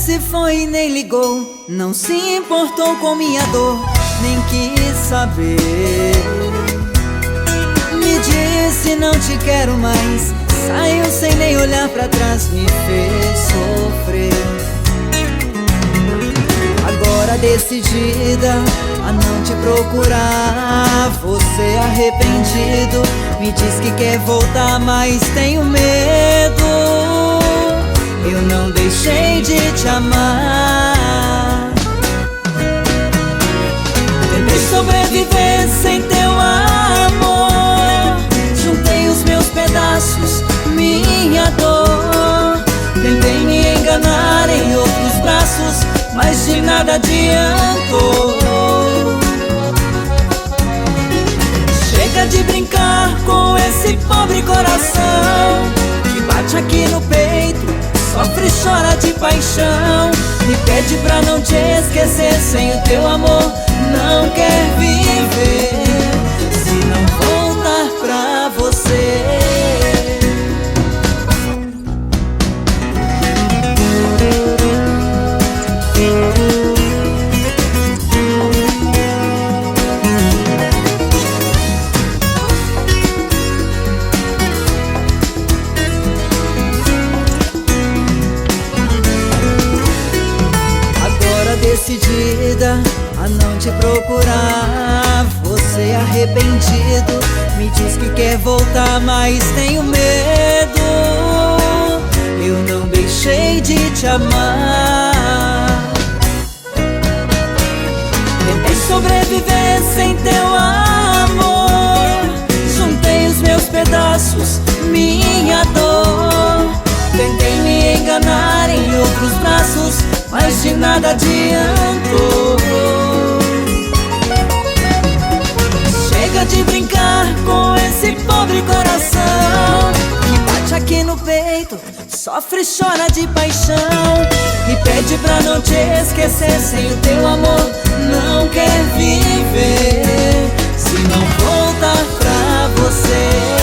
se foi e nem ligou, não se importou com minha dor, nem quis saber. Me disse não te quero mais, saiu sem nem olhar pra trás, me fez sofrer. Agora decidida a não te procurar, você arrependido, me diz que quer voltar, mas tenho medo. Eu não deixei de te amar. Tentei sobreviver sem teu amor, juntei os meus pedaços, minha dor. Tentei me enganar em outros braços, mas de nada adiantou. Chega de brincar com esse pobre coração que bate aqui no peito, sofre e chora de paixão. Me pede pra não te esquecer, sem o teu amor não quer viver. Se não voltar pra você, decidida a não te procurar, você arrependido, me diz que quer voltar, mas tenho medo. Eu não deixei de te amar. Tentei sobreviver sem teu amor, juntei os meus pedaços, minha dor. Tentei me enganar em outros braços, mas de nada adiantou. Chega de brincar com esse pobre coração que bate aqui no peito, sofre e chora de paixão. Me pede pra não te esquecer, sem o teu amor não quer viver. Se não voltar pra você,